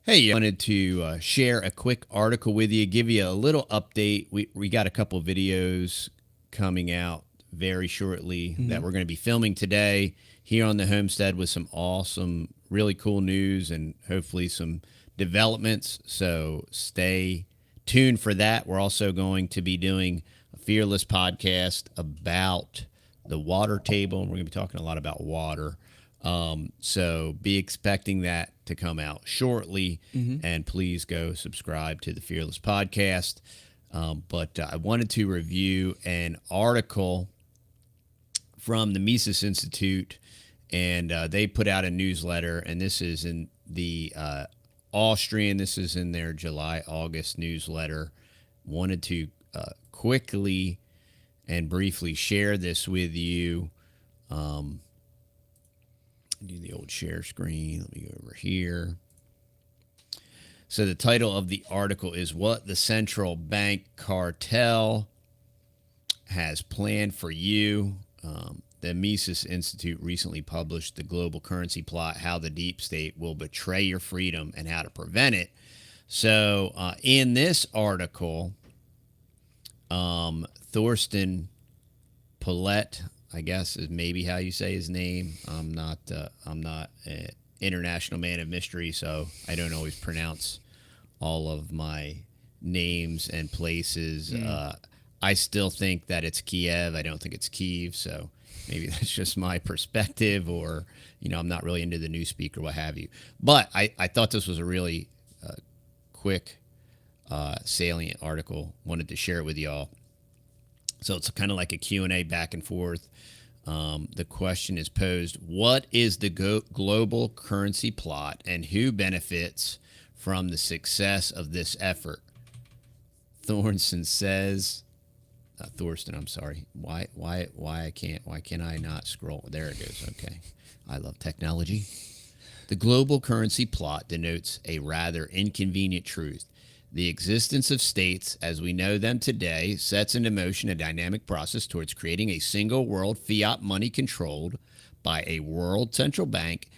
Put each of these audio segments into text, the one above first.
Hey, I wanted to share a quick article with you, give you a little update. We got a couple of videos coming out very shortly that Hmm. we're going to be filming today here on the Homestead with some awesome, really cool news and hopefully some developments. So stay tuned for that. We're also going to be doing a Fearless podcast about the water table, and we're going to be talking a lot about water. So be expecting that to come out shortly. Hmm. And please go subscribe to the Fearless Podcast. But I wanted to review an article from the Mises Institute, and they put out a newsletter, and this is in the Austrian, this is in their July August newsletter. Wanted to quickly and briefly share this with you. Do the old share screen. Let me go over here. So the title of the article is What the Central Bank Cartel Has Planned for You. The Mises Institute recently published The Global Currency Plot, How the Deep State Will Betray Your Freedom and How to Prevent It. So in this article, Thorsten Polet, I guess is maybe how you say his name. I'm not an international man of mystery, so I don't always pronounce all of my names and places. I still think that it's Kiev. I don't think it's Kiev. So maybe that's just my perspective, or I'm not really into the news speak or what have you. But I thought this was a really quick, salient article. Wanted to share it with y'all. So it's kind of like a Q&A back and forth. The question is posed: what is the global currency plot, and who benefits from the success of this effort? Thorsten says, Thorsten, I'm sorry. Why can't I not scroll? There it goes. Okay. I love technology. The global currency plot denotes a rather inconvenient truth. The existence of states as we know them today sets into motion a dynamic process towards creating a single world fiat money controlled by a world central bank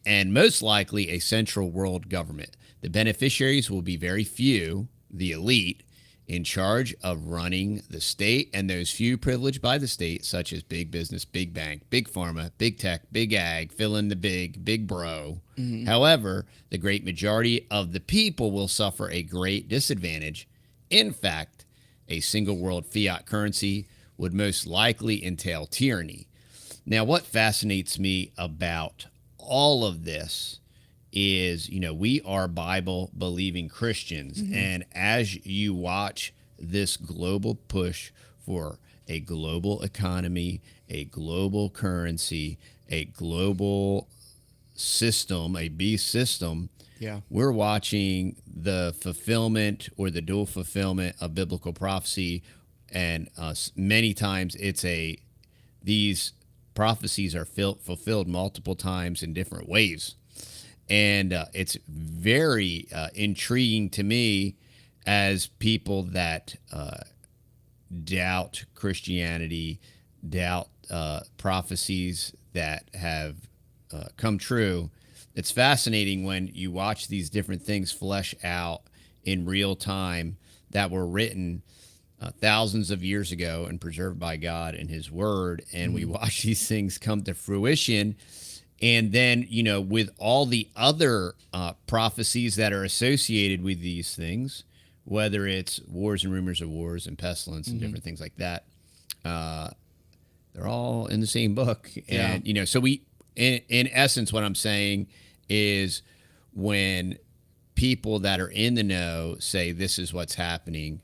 and most likely a central world government. The beneficiaries will be very few, the elite, in charge of running the state, and those few privileged by the state, such as big business, big bank, big pharma, big tech, big ag, fill in the big bro. Hmm. However, the great majority of the people will suffer a great disadvantage. In fact, a single world fiat currency would most likely entail tyranny. Now, what fascinates me about all of this is, we are Bible believing Christians. Hmm. And as you watch this global push for a global economy, a global currency, a global system, a beast system, Yeah. we're watching the fulfillment or the dual fulfillment of biblical prophecy. And many times these prophecies are fulfilled multiple times in different ways. And it's very intriguing to me as people that doubt Christianity, doubt prophecies that have come true. It's fascinating when you watch these different things flesh out in real time that were written thousands of years ago and preserved by God in His Word. And we Hmm. watch these things come to fruition. And then, with all the other prophecies that are associated with these things, whether it's wars and rumors of wars and pestilence and Hmm. different things like that, they're all in the same book. Yeah. And, so in essence, what I'm saying is when people that are in the know say this is what's happening,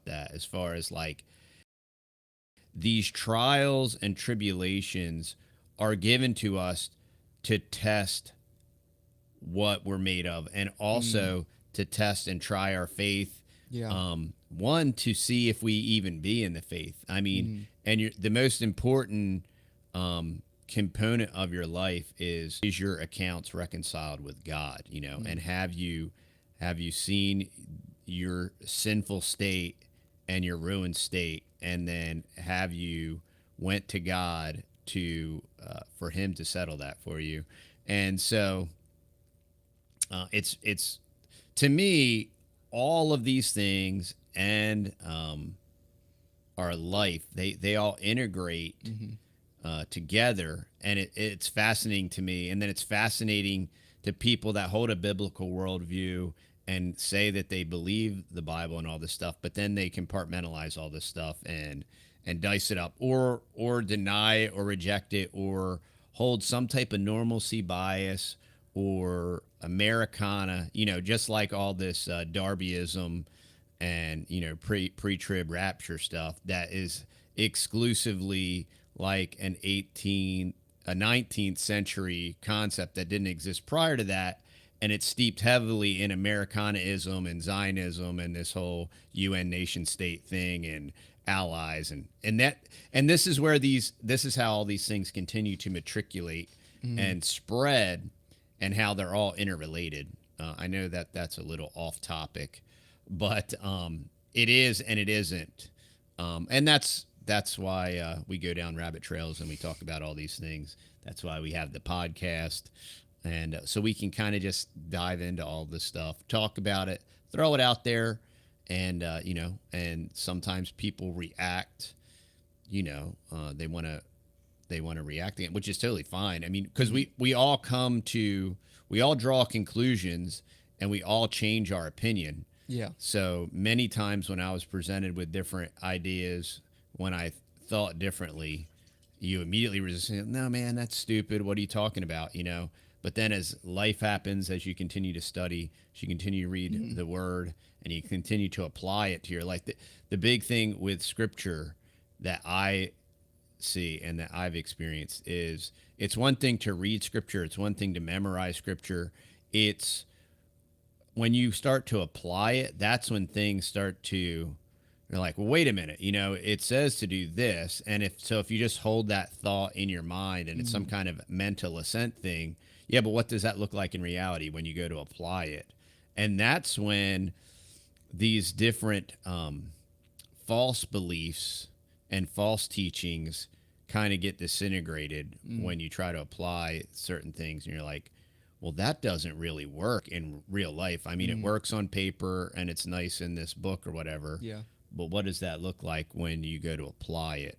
about that as far as like these trials and tribulations are given to us to test what we're made of, and also to test and try our faith. Yeah. One, to see if we even be in the faith. I mean, and the most important component of your life is your accounts reconciled with God. You know, and have you seen your sinful state and your ruined state, and then have you went to God to for Him to settle that for you? And so it's to me, all of these things and our life, they all integrate together, and it's fascinating to me. And then it's fascinating to people that hold a biblical worldview and say that they believe the Bible and all this stuff, but then they compartmentalize all this stuff and dice it up, or deny it, or reject it, or hold some type of normalcy bias or Americana, you know, just like all this Darbyism and, you know, pre-trib rapture stuff that is exclusively like a 19th century concept that didn't exist prior to that. And it's steeped heavily in Americanaism and Zionism and this whole UN nation state thing and allies, and this is where this is how all these things continue to matriculate and spread, and how they're all interrelated. I know that that's a little off topic, but it is and it isn't, and that's why we go down rabbit trails and we talk about all these things. That's why we have the podcast, and so we can kind of just dive into all this stuff, talk about it, throw it out there, and you know, and sometimes people react. You know, they want to react again, which is totally fine. I mean, because we all we all draw conclusions, and we all change our opinion. Yeah. So many times when I was presented with different ideas, when I thought differently, you immediately resist. No, man, that's stupid. What are you talking about? You know. But then as life happens, as you continue to study, as you continue to read the Word, and you continue to apply it to your life, the big thing with Scripture that I see and that I've experienced is, it's one thing to read Scripture, it's one thing to memorize Scripture. It's when you start to apply it, that's when things start to, you're like, well, wait a minute, you know, it says to do this. And if you just hold that thought in your mind and it's some kind of mental assent thing, yeah, but what does that look like in reality when you go to apply it? And that's when these different false beliefs and false teachings kind of get disintegrated when you try to apply certain things. And you're like, well, that doesn't really work in real life. I mean, it works on paper and it's nice in this book or whatever. Yeah. But what does that look like when you go to apply it?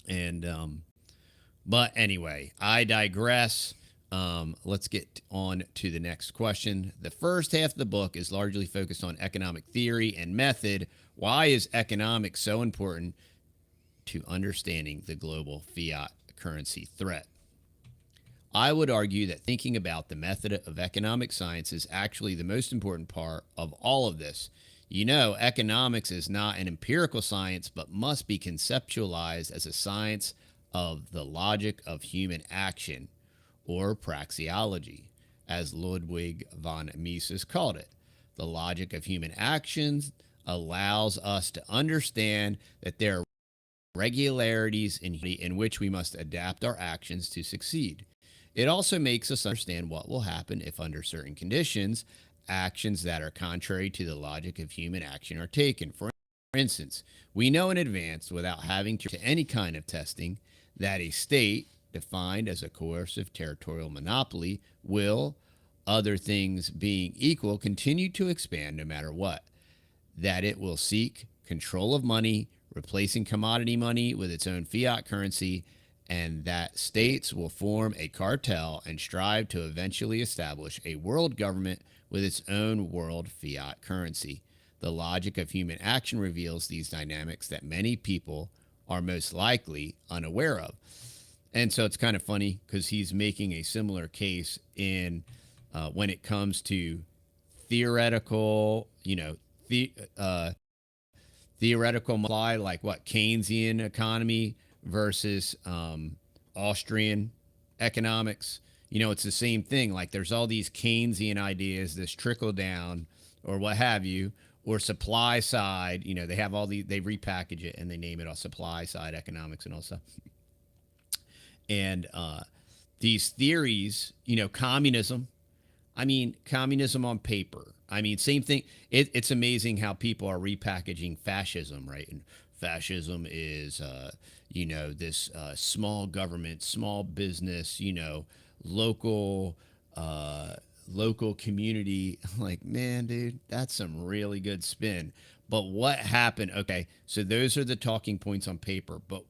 And, but anyway, I digress. Let's get on to the next question. The first half of the book is largely focused on economic theory and method. Why is economics so important to understanding the global fiat currency threat? I would argue that thinking about the method of economic science is actually the most important part of all of this. You know, economics is not an empirical science, but must be conceptualized as a science of the logic of human action, or praxeology, as Ludwig von Mises called it. The logic of human actions allows us to understand that there are regularities in which we must adapt our actions to succeed. It also makes us understand what will happen if, under certain conditions, actions that are contrary to the logic of human action are taken. For instance, we know in advance, without having to any kind of testing, that a state defined as a coercive territorial monopoly will, other things being equal, continue to expand no matter what. That it will seek control of money, replacing commodity money with its own fiat currency, and that states will form a cartel and strive to eventually establish a world government with its own world fiat currency. The logic of human action reveals these dynamics that many people are most likely unaware of. And so it's kind of funny because he's making a similar case in when it comes to theoretical, you know, theoretical apply like what Keynesian economy versus Austrian economics. You know, it's the same thing. Like there's all these Keynesian ideas, this trickle down or what have you, or supply side. You know, they have all they repackage it and they name it all supply side economics and all stuff. And these theories, you know, communism. I mean, communism on paper. I mean, same thing. It's amazing how people are repackaging fascism, right? And fascism is, you know, this small government, small business, you know, local, uh, local community. I'm like, man, dude, that's some really good spin. But what happened? Okay, so those are the talking points on paper. But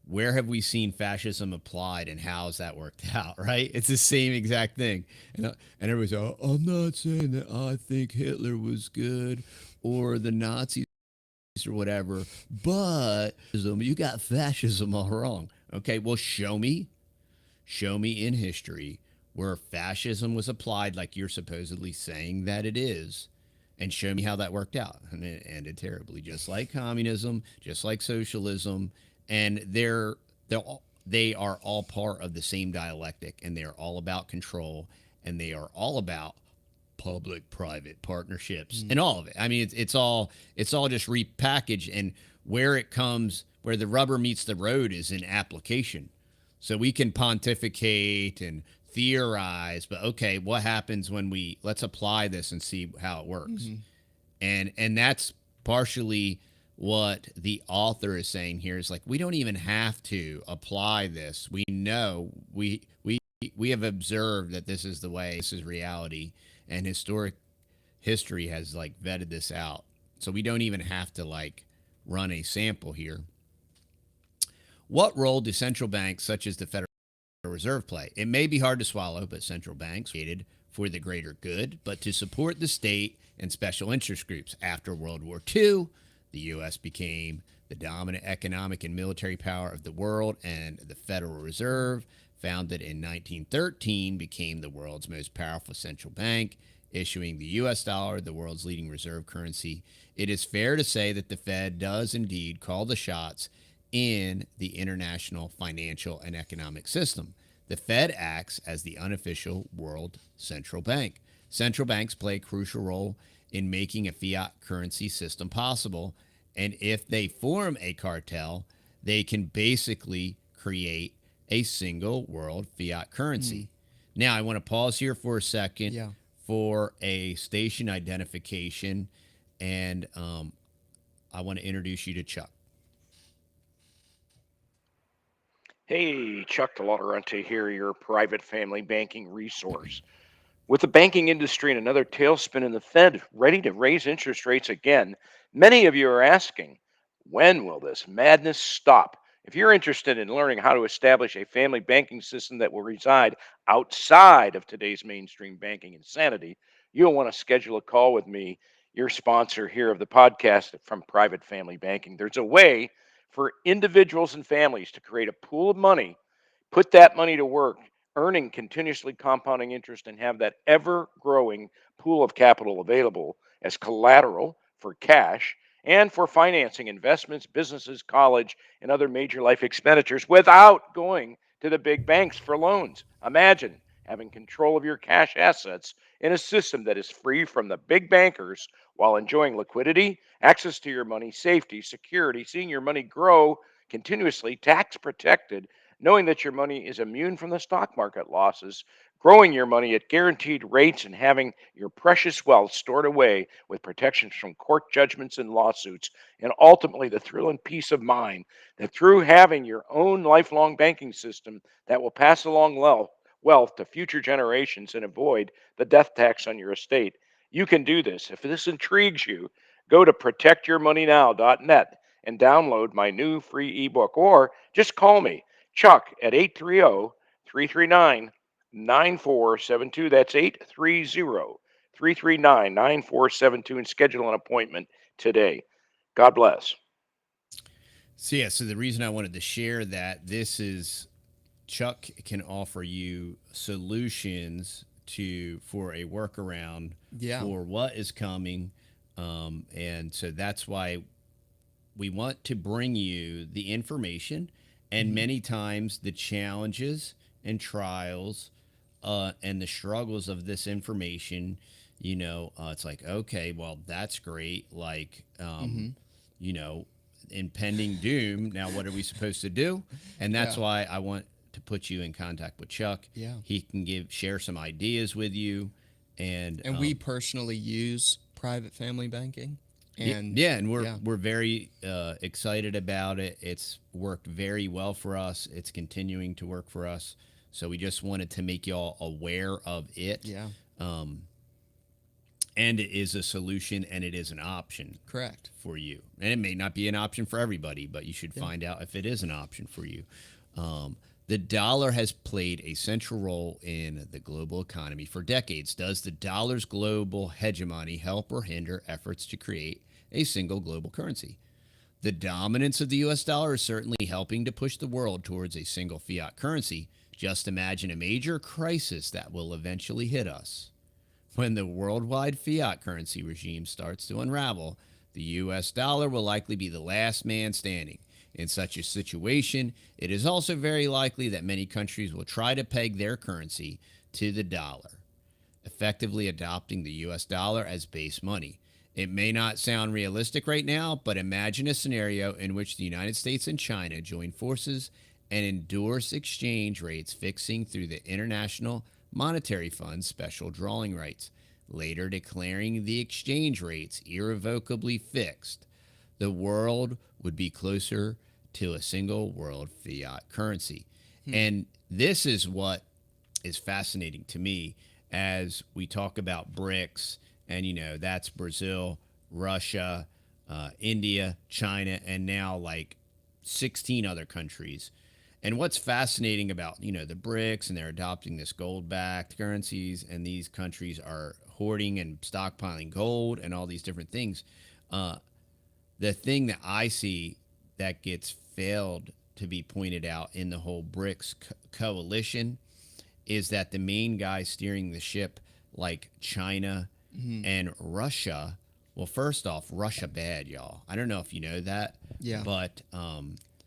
where have we seen fascism applied and how has that worked out, right? It's the same exact thing. And everybody's like, oh, I'm not saying that I think Hitler was good or the Nazis or whatever, but you got fascism all wrong. Okay, well, show me in history where fascism was applied like you're supposedly saying that it is, and show me how that worked out. And it ended terribly, just like communism, just like socialism, and they are all part of the same dialectic, and they are all about control, and they are all about public-private partnerships and all of it. I mean, it's all just repackaged, and where the rubber meets the road is in application. So we can pontificate and theorize, but okay, what happens when let's apply this and see how it works? And that's partially what the author is saying here is like we don't even have to apply this. We know we have observed that this is the way, this is reality, and history has like vetted this out. So we don't even have to like run a sample here. What role do central banks such as the Federal Reserve play? It may be hard to swallow, but central banks created for the greater good, but to support the state and special interest groups. After World War II, the U.S. became the dominant economic and military power of the world, and the Federal Reserve, founded in 1913, became the world's most powerful central bank, issuing the U.S. dollar, the world's leading reserve currency. It is fair to say that the Fed does indeed call the shots in the international financial and economic system. The Fed acts as the unofficial world central bank. Central banks play a crucial role in making a fiat currency system possible, and if they form a cartel, they can basically create a single world fiat currency. Now, I want to pause here for a second for a station identification, and I want to introduce you to Chuck. Hey, Chuck DeLaurenti here, your private family banking resource. With the banking industry in another tailspin and the Fed ready to raise interest rates again, many of you are asking, when will this madness stop? If you're interested in learning how to establish a family banking system that will reside outside of today's mainstream banking insanity, you'll want to schedule a call with me, your sponsor here of the podcast from Private Family Banking. There's a way for individuals and families to create a pool of money, put that money to work, earning continuously compounding interest, and have that ever growing pool of capital available as collateral for cash and for financing investments, businesses, college, and other major life expenditures without going to the big banks for loans. Imagine having control of your cash assets in a system that is free from the big bankers while enjoying liquidity, access to your money, safety, security, seeing your money grow continuously, tax protected, knowing that your money is immune from the stock market losses, growing your money at guaranteed rates, and having your precious wealth stored away with protections from court judgments and lawsuits, and ultimately the thrill and peace of mind that through having your own lifelong banking system that will pass along wealth to future generations and avoid the death tax on your estate. You can do this. If this intrigues you, go to protectyourmoneynow.net and download my new free ebook, or just call me, Chuck, at 830 339 9472. That's 830 339 9472, and schedule an appointment today. God bless. So the reason I wanted to share that this is Chuck can offer you solutions for a workaround Yeah. for what is coming And so that's why we want to bring you the information and Mm-hmm. many times the challenges and trials and the struggles of this information. It's like, okay, well, that's great. Like, Mm-hmm. you know, impending doom. Now, what are we supposed to do? And that's Yeah. why I want to put you in contact with Chuck. Yeah. He can share some ideas with you, and And we personally use private family banking. yeah, And yeah, and we're yeah. we're very excited about it. It's worked very well for us. It's continuing to work for us. So we just wanted to make y'all aware of it, Yeah. and it is a solution and it is an option Correct. for you. And it may not be an option for everybody, but you should Yeah. find out if it is an option for you. The dollar has played a central role in the global economy for decades. Does the dollar's global hegemony help or hinder efforts to create a single global currency? The dominance of the US dollar is certainly helping to push the world towards a single fiat currency. Just imagine a major crisis that will eventually hit us. When the worldwide fiat currency regime starts to unravel, the US dollar will likely be the last man standing. In such a situation, it is also very likely that many countries will try to peg their currency to the dollar, effectively adopting the US dollar as base money. It may not sound realistic right now, but imagine a scenario in which the United States and China join forces and endorse exchange rates fixing through the International Monetary Fund's special drawing rights, later declaring the exchange rates irrevocably fixed. The world would be closer to a single world fiat currency. And this is what is fascinating to me as we talk about BRICS, and that's Brazil, Russia, India, China, and now like 16 other countries. And what's fascinating about the BRICS, and they're adopting this gold-backed currencies, and these countries are hoarding and stockpiling gold and all these different things. The thing that I see that gets failed to be pointed out in the whole BRICS coalition is that the main guys steering the ship, like China and Russia. Well, first off, Russia bad, y'all. I don't know if you know that. Yeah. But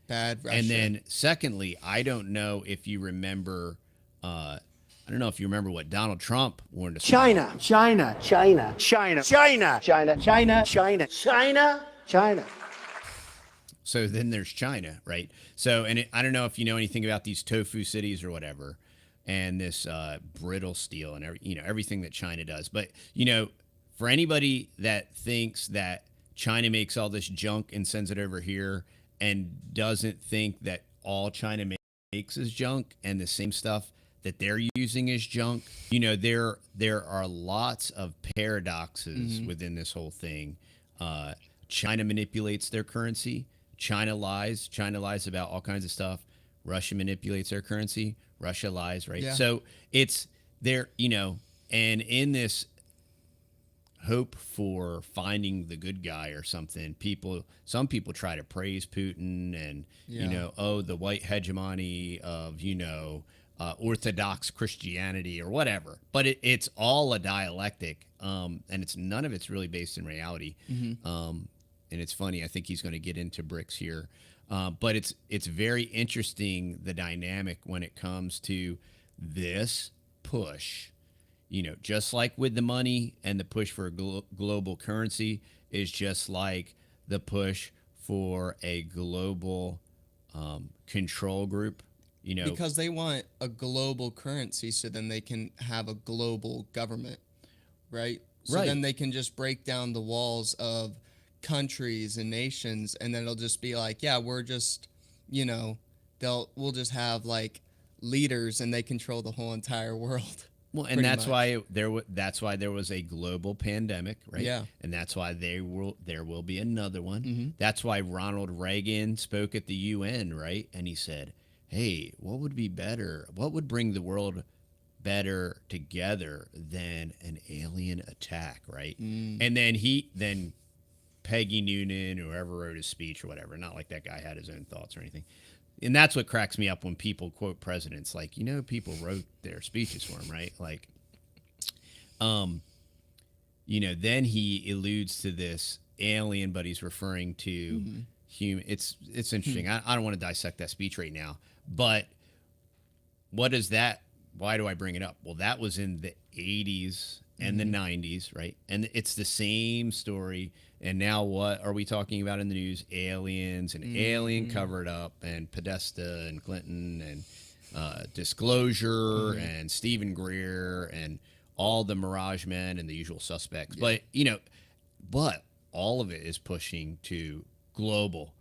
Bad Russia. and then secondly, I don't know if you remember. I don't know if you remember what Donald Trump warned us China, about. China, China, China, China, China, China, China, China, China. So then there's China, right? So, and I don't know if you know anything about these tofu cities or whatever, and this brittle steel and everything that China does. But for anybody that thinks that China makes all this junk and sends it over here, and doesn't think that all China makes is junk, and the same stuff that they're using is junk, there are lots of paradoxes within this whole thing. China manipulates their currency. China lies. China lies about all kinds of stuff. Russia manipulates their currency. Russia lies, right? Yeah. So it's there, and in this hope for finding the good guy or something, some people try to praise Putin and Yeah. the white hegemony of Orthodox Christianity or whatever. But it's all a dialectic, and none of it's really based in reality. And it's funny. I think he's going to get into BRICS here, but it's very interesting, the dynamic when it comes to this push. Just like with the money, and the push for a global currency is just like the push for a global control group. Because they want a global currency so then they can have a global government, right? So Right. then they can just break down the walls of countries and nations, and then it'll just be like, yeah, we're just, we'll just have like leaders and they control the whole entire world. Well, and pretty that's much. why that's why there was a global pandemic, right? Yeah. And that's why there will be another one. That's why Ronald Reagan spoke at the UN, right? And he said, "Hey, what would be better? What would bring the world better together than an alien attack, right?" And then Peggy Noonan, whoever wrote his speech or whatever, not like that guy had his own thoughts or anything. And that's what cracks me up when people quote presidents. Like, people wrote their speeches for him, right? Like, then he alludes to this alien, but he's referring to human. It's interesting. I don't want to dissect that speech right now, but what is that? Why do I bring it up? Well, that was in the 80s and the 90s, right? And it's the same story. And now what are we talking about in the news? Aliens and alien covered up and Podesta and Clinton and Disclosure and Stephen Greer and all the Mirage Men and the usual suspects. But, but all of it is pushing to global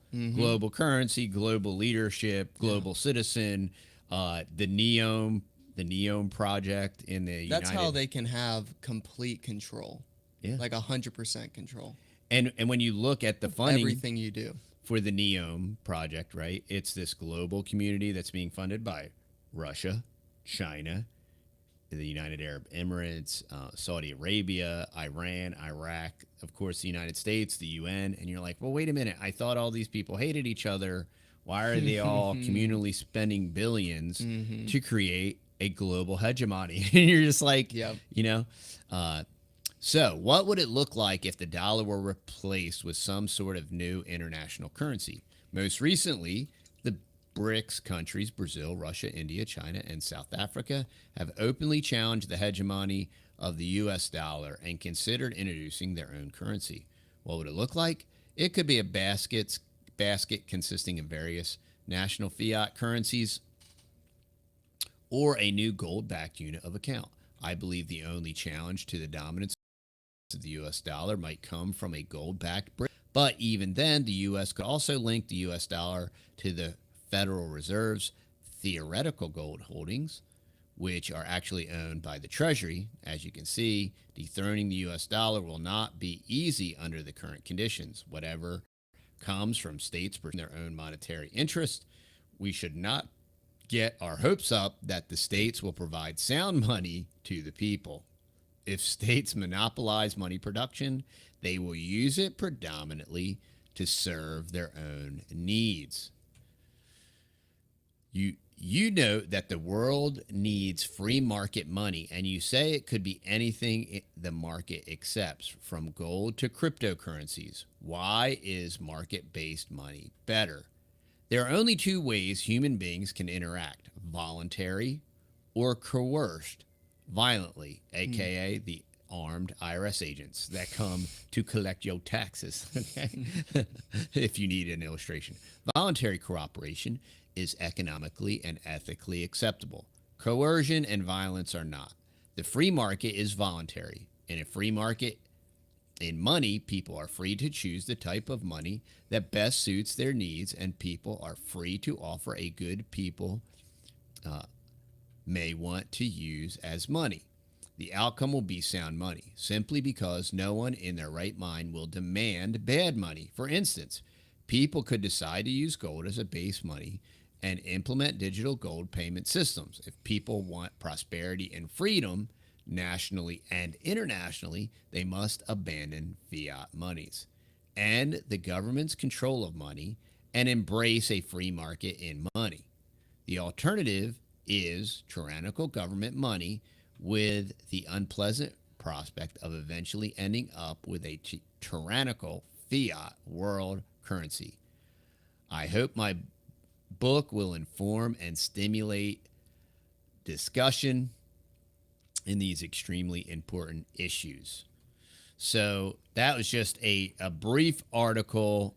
currency, global leadership, global citizen, the Neome project in the That's how they can have complete control. Yeah. Like 100% control. And when you look at the funding Everything you do for the Neome project, right? It's this global community that's being funded by Russia, China, the United Arab Emirates, Saudi Arabia, Iran, Iraq, of course, the United States, the UN. And you're like, well, wait a minute. I thought all these people hated each other. Why are they all communally spending billions to create a global hegemony? And you're just like, so what would it look like if the dollar were replaced with some sort of new international currency? Most recently, the BRICS countries, Brazil, Russia, India, China, and South Africa, have openly challenged the hegemony of the U.S. dollar and considered introducing their own currency. What would it look like? It could be a basket consisting of various national fiat currencies or a new gold-backed unit of account. I believe the only challenge to the dominance of the U.S. dollar might come from a gold-backed brick. But even then, the U.S. could also link the U.S. dollar to the Federal Reserve's theoretical gold holdings, which are actually owned by the Treasury. As you can see, dethroning the U.S. dollar will not be easy under the current conditions. Whatever comes from states pursuing their own monetary interest, we should not get our hopes up that the states will provide sound money to the people. If states monopolize money production, they will use it predominantly to serve their own needs. You note that the world needs free market money, and you say it could be anything the market accepts, from gold to cryptocurrencies. Why is market-based money better? There are only two ways human beings can interact: voluntary or coerced violently, aka the armed IRS agents that come to collect your taxes. Okay, if you need an illustration. Voluntary cooperation is economically and ethically acceptable. Coercion and violence are not. The free market is voluntary. In a free market, in money, people are free to choose the type of money that best suits their needs, and people are free to offer a good people may want to use as money. The outcome will be sound money, simply because no one in their right mind will demand bad money. For instance, people could decide to use gold as a base money and implement digital gold payment systems. If people want prosperity and freedom, nationally and internationally, they must abandon fiat monies and the government's control of money and embrace a free market in money. The alternative is tyrannical government money, with the unpleasant prospect of eventually ending up with a tyrannical fiat world currency. I hope my book will inform and stimulate discussion in these extremely important issues. So that was just a brief article,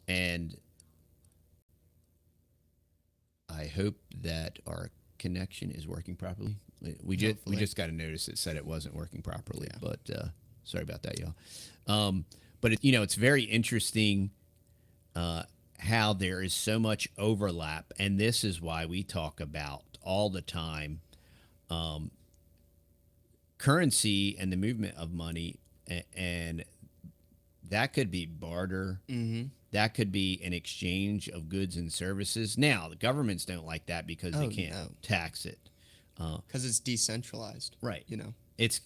and I hope that our connection is working properly. We just got a notice that said it wasn't working properly, but sorry about that, y'all. But it's very interesting how there is so much overlap, and this is why we talk about all the time currency and the movement of money, and that could be barter. That could be an exchange of goods and services. Now, the governments don't like that because they can't tax it. Because it's decentralized. Right. It's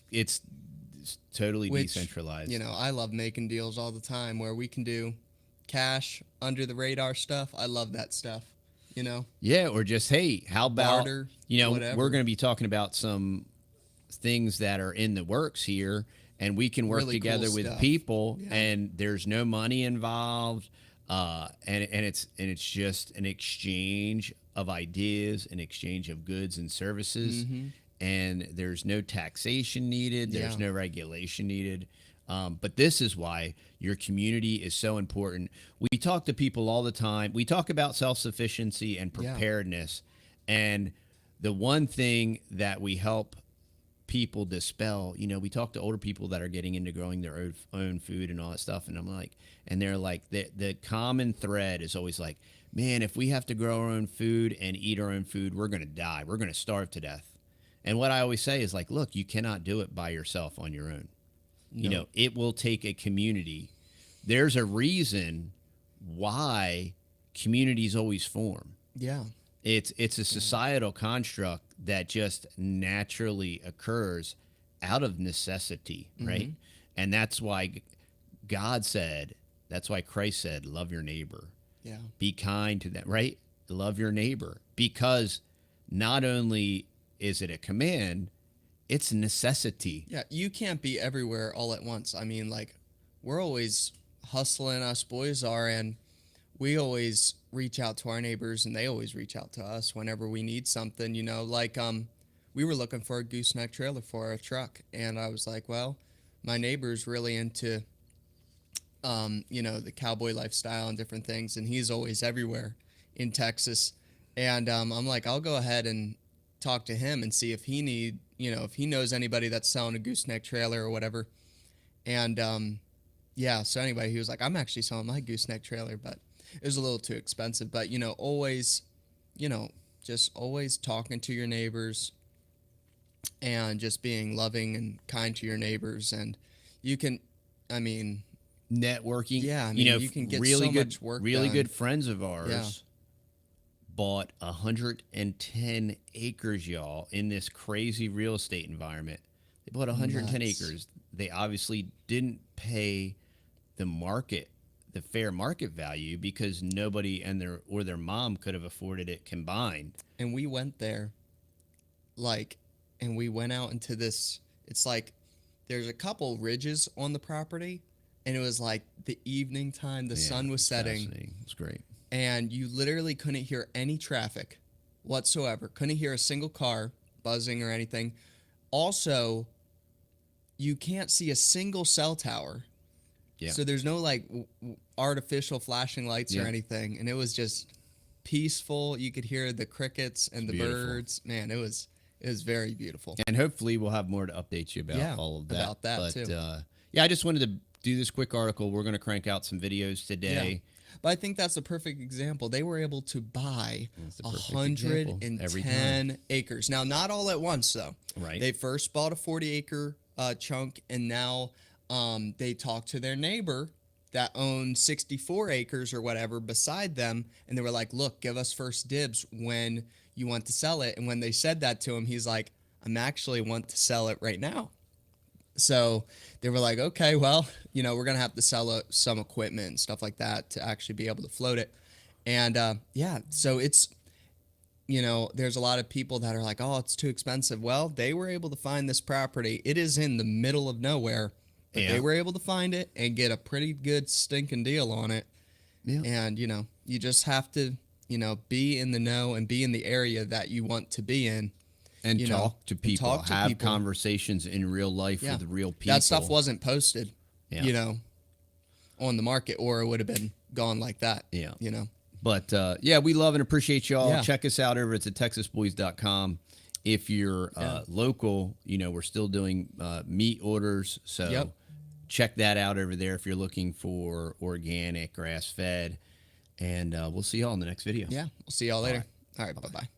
totally decentralized. I love making deals all the time where we can do cash under the radar stuff. I love that stuff. Yeah, or just, hey, how about barter, we're whatever. going to be talking about some things that are in the works here, and we can work Really cool together with stuff. people, Yeah. and there's no money involved, and it's just an exchange of ideas, an exchange of goods and services, and there's no taxation needed, there's Yeah. no regulation needed. But this is why your community is so important. We talk to people all the time. We talk about self-sufficiency and Yeah. preparedness, and the one thing that we help people dispel, we talk to older people that are getting into growing their own food and all that stuff, and I'm like, and they're like, the common thread is always like, man, if we have to grow our own food and eat our own food, we're going to die, we're going to starve to death. And what I always say is like, look, you cannot do it by yourself on your own. No. It will take a community. There's a reason why communities always form. Yeah. It's a societal construct that just naturally occurs out of necessity, right? And that's why God said, that's why Christ said, love your neighbor. Yeah. Be kind to them, right? Love your neighbor. Because not only is it a command, it's a necessity. Yeah, you can't be everywhere all at once. I mean, like, we're always hustling, us boys are, and we always reach out to our neighbors, and they always reach out to us whenever we need something, like, we were looking for a gooseneck trailer for our truck, and I was like, well, my neighbor's really into, the cowboy lifestyle and different things, and he's always everywhere in Texas, and I'm like, I'll go ahead and talk to him and see if if he knows anybody that's selling a gooseneck trailer or whatever. And so anyway, he was like, I'm actually selling my gooseneck trailer, but it was a little too expensive. But always, just always talking to your neighbors and just being loving and kind to your neighbors. And you can, Networking. Yeah, you can get really so good, much work really done. good friends of ours Yeah. bought 110 acres, y'all, in this crazy real estate environment. They bought 110 Nuts. acres. They obviously didn't pay the fair market value, because nobody and their mom could have afforded it combined. And we went there, and we went out into this, it's like, there's a couple ridges on the property, and it was like the evening time, the sun was setting, Fascinating. It was great. and you literally couldn't hear any traffic whatsoever. Couldn't hear a single car buzzing or anything. Also, you can't see a single cell tower. Yeah. So there's no artificial flashing lights or Yeah. anything, and it was just peaceful. You could hear the crickets and the beautiful. birds. Man, it was very beautiful. And hopefully we'll have more to update you about Yeah, all of that. about that, but, too. I just wanted to do this quick article. We're going to crank out some videos today. But I think that's a perfect example. They were able to buy That's the perfect example. Every 110 acres. Now, not all at once, though. Right. They first bought a 40-acre chunk, and now they talked to their neighbor that owned 64 acres or whatever beside them, and they were like, look, give us first dibs when you want to sell it. And when they said that to him, he's like, I'm actually want to sell it right now. So they were like, okay, well, we're going to have to sell some equipment and stuff like that to actually be able to float it. And so it's, there's a lot of people that are like, oh, it's too expensive. Well, they were able to find this property. It is in the middle of nowhere, but Yeah. they were able to find it and get a pretty good stinking deal on it. Yeah. And, you just have to, be in the know and be in the area that you want to be in. And talk to and people, talk to have people. conversations in real life Yeah. with real people. That stuff wasn't posted, Yeah. on the market, or it would have been gone like that. Yeah. But But we love and appreciate y'all. Yeah. Check us out over at TheTexasBoys.com. If you're local, we're still doing meat orders. So Yep. check that out over there if you're looking for organic, grass-fed. And we'll see y'all in the next video. yeah, we'll see y'all later. All right, bye-bye.